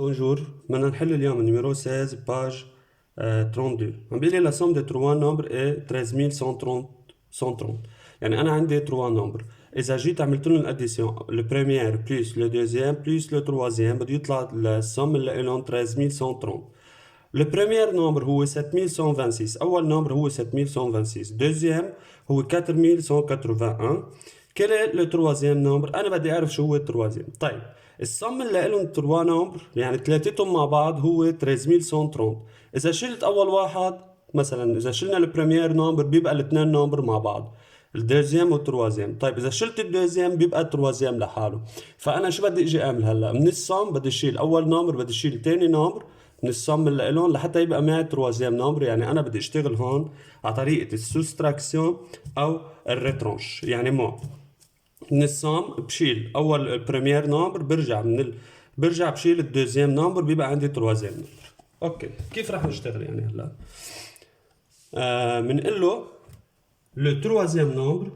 Bonjour, maintenant نحل اليوم numéro 16 page 32. عم بيقول لي la somme des trois nombres est 13130. يعني أنا عندي trois nombres. إذا جيت عملت لهم الاديسيون le premier plus le deuxième plus le troisième بده يطلع السم اللي لهم 13130. Le premier nombre هو 7126. أول nombre هو 7126. Deuxième هو 4181. Quel est le troisième nombre؟ أنا بدي أعرف شو هو التروازيام. طيب الصم اللي لهم تروا نمبر يعني ثلاثتهم مع بعض هو 13130. إذا شلت أول واحد مثلا إذا شلنا البريمير نمبر بيبقى الاثنين نمبر مع بعض الدوزيام والتروازيام. طيب إذا شلت الدوزيام بيبقى التروازيام لحاله. فأنا شو بدي أجي أعمل هلا؟ من الصم بدي أشيل أول نمبر بدي أشيل ثاني نمبر من الصم اللي لهم لحتى يبقى معي تروازيام نمبر. يعني أنا بدي أشتغل هون على طريقة السوستراكسيون أو الريترونش. يعني مو من الصم بشيل اول البريمير نمبر برجع بشيل الدوزيام نمبر بيبقى عندي تروازيام نمبر. اوكي كيف راح نشتغل يعني هلا؟ بنقول له لو تروازيام نمبر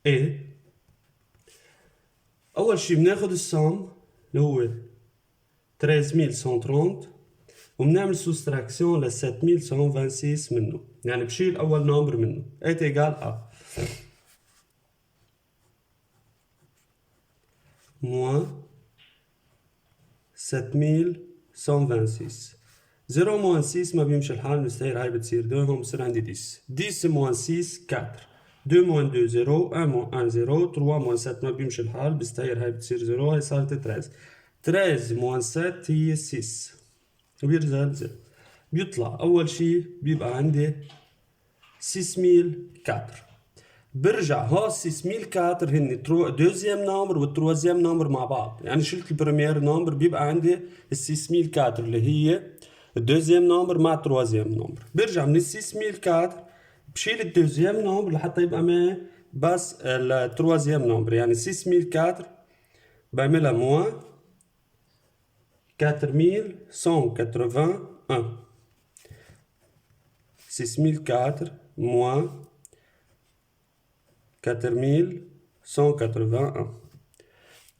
ايه اول شي بناخد الصم اللي هو 13130 وبنعمل سوستراكسيون ل 7126 منه. يعني بشيل اول نمبر منه est égal à moins 7126. 0 moins 6 ما بيمشي الحال مستحيل هاي بتصير 2 هون بصير عندي 10. 10 moins 6 4. 2 moins 2 0. 1 moins 1 0. 3 moins 7 ما بيمشي الحال بستغير هاي بتصير 0 هاي صارت 13. 13 moins 7 هي 6 وبيرجع 0. بيطلع أول شي بيبقى عندي 6004. برجع هو 6004 هن دوزيام نمبر والتروازيام نمبر مع بعض. يعني شلت البريمير نمبر بيبقى عندي ال 6004 اللي هي الدوزيام نمبر مع التروازيام نمبر. برجع من ال 6004 بشيل الدوزيام نمبر لحتى يبقى معي بس التروازيام نمبر. يعني 6004 بعملها موان 4181. 6004 moins 4181.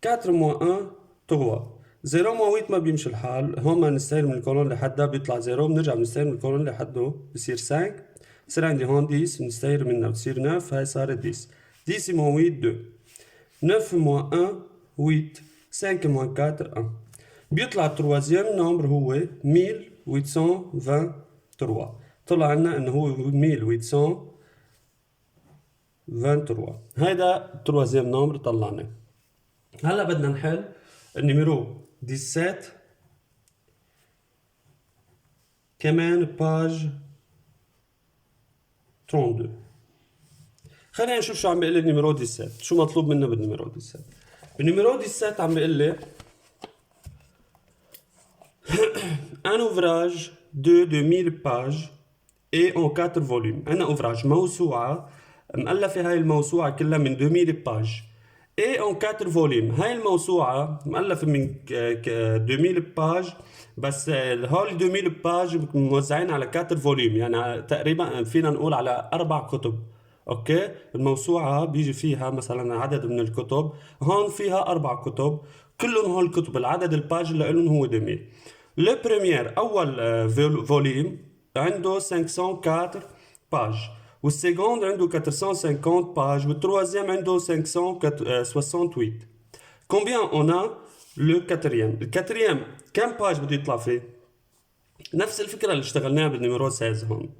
4 moins 1 3. 0 moins 8 ما بيمشي الحال. هون ما نستعير من الكولون لحدها بيطلع 0. بنرجع بنستعير من الكولون لحده بصير 5. بصير عندي هون 10 بنستعير منها بتصير 9. هاي صارت 10. 10 moins 8 2. 9 moins 1 8. 5 moins 4 1. بيطلع التروازيام نمبر هو 1823. طلع عنا انه هو 1823. هيدا التروازيام نمبر طلعنا. هلا بدنا نحل النيميرو 17 كمان باج 32. خلينا نشوف شو عم بيقول لي النيميرو 17. شو مطلوب منا بالنيميرو 17؟ بالنيميرو 17 عم بيقول لي un ouvrage de 2000 pages et en 4 volumes. عندنا ouvrage موسوعة مؤلفة هاي الموسوعة كلها من 2000 باج et en 4 volumes. هاي الموسوعة مؤلفة من 2000 باج بس هول 2000 باج موزعين على 4 فوليوم. يعني تقريبا فينا نقول على 4 كتب. اوكي الموسوعة بيجي فيها مثلا عدد من الكتب. هون فيها 4 كتب كلهم هول الكتب العدد الباج اللي لهم هو 2000. لو بريمير اول فوليوم عنده 504 باج والسيكوند عنده 450 باج والتروازيام عنده 568. Combien on a le quatrième؟ الكاتريام كم باج بده يطلع فيه؟ نفس الفكرة اللي اشتغلناها بالنيميرو 16 هون.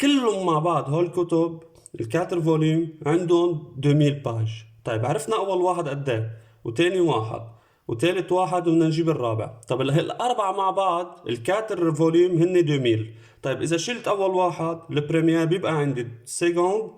كلهم مع بعض هول الكتب الكاتر فوليوم عندهم 2000 باج. طيب عرفنا اول واحد قد ايه وتاني واحد وثالث واحد وبدنا نجيب الرابع. طب الاربعه مع بعض الكاتر فوليوم هن 2000. طيب اذا شلت اول واحد البريمير بيبقى عندي السيكوند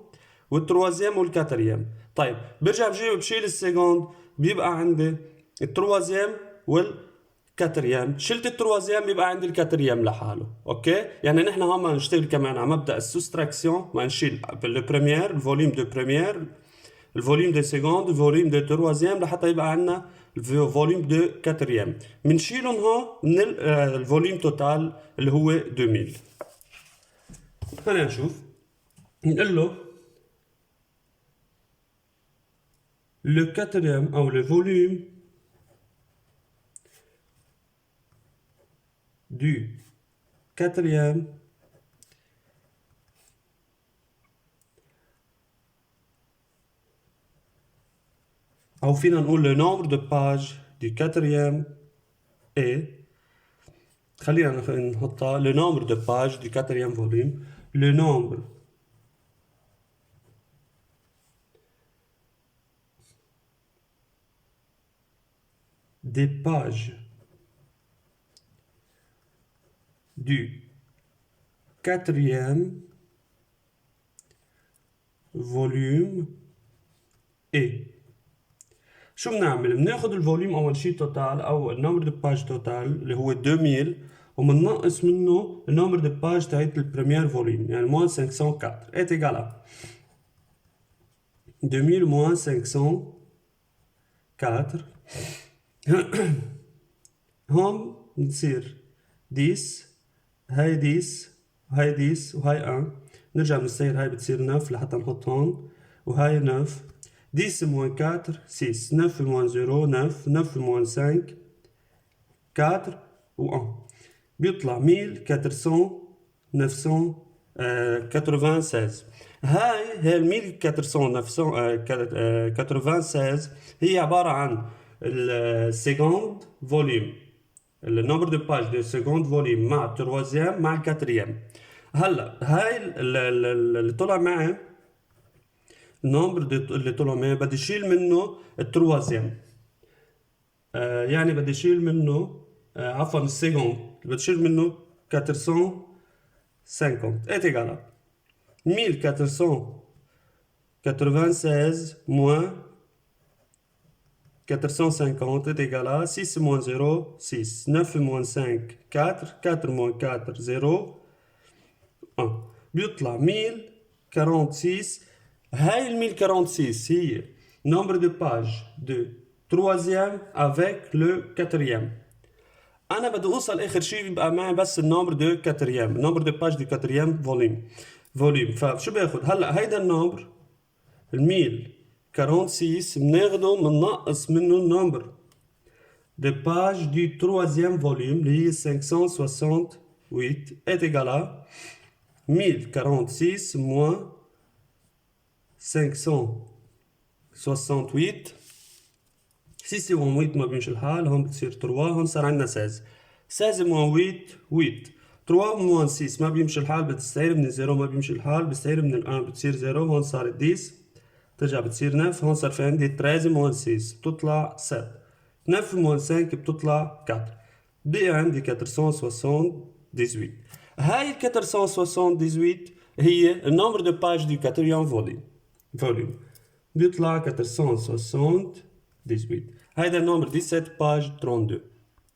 والتروازيام والكاتريام. طيب برجع بشيل السيكوند بيبقى عندي التروازيام والكاتريام. شلت التروازيام بيبقى عندي الكاتريام لحاله. اوكي يعني نحن هون ما نشتغل كمان على مبدا السوستراكسيون. ما نشيل البريمير الفوليوم دو بريمير الفوليوم دو سيكوند الفوليوم دو تروازيام لحتى يبقى عندنا الفوليوم دو كاتريام. منشيلهم هون من الفوليوم توتال اللي هو 2000. خلينا نشوف. نقول له le quatrième, ou le volume du quatrième أو فينا نقول le nombre de pages du quatrième est خلينا نحطها le nombre de pages du quatrième volume le nombre des pages du quatrième volume est شو بنعمل؟ بناخد الفوليوم أول شي توتال أو النمبر دو باج توتال اللي هو 2000 ومننقص منه النمبر دو باج تاعت البريمير فوليوم يعني موان 504 est égal à 2000 moins 504 هون بتصير 10 هاي 10 وهاي 10 وهاي 1 نرجع بنسير هاي بتصير 9 لحتى نحط هون وهاي 9 10 moins 4 6 9 moins 0 9 9 moins 5 4 و 1 بيطلع 1496 هاي 1496 هي عبارة عن السكوند فوليوم النمبر دو باج دو سكوند فوليوم مع التروازيام مع الكاتريام هلا هاي اللي طلع معي النمبر اللي طلع معي بدي اشيل منه التروازيام يعني بدي اشيل منه عفوا السكوند بدي اشيل منه 450 est égal à 1496 moins 450 est égal à 6 moins 0 6 9 moins 5 4 4 moins 4 0 1 بيطلع 1046 هاي ال 1046 هي nombre de pages de troisième avec le quatrième انا بدي اوصل اخر شيء يبقى معي بس النمبر دو كاتريام النمبر دو باج دو كاتريام فوليوم فشو باخد هلا هيدا النمبر ال 1046 بناخده بننقص منه النمبر دو باج دو تروازيام فوليوم اللي هي 568 est égal à 1046 moins 568 6 و 8 ما بيمشي الحال هون بتصير 3 هون صار عندنا 16 16 موان 8 3 موان 6 ما بيمشي الحال بتستعير من الزيرو ما بيمشي الحال بتستعير من الان بتصير 0 هون صارت 10 ترجع بتصير 9 هون صار في عندي 13 موان 6 بتطلع 7 9 موان 5 بتطلع 4 بقي عندي 478 هاي 478 هي النمبر دو باج دو كاتريام فوليوم بيطلع 478 هيدا النمبر 17 باج 32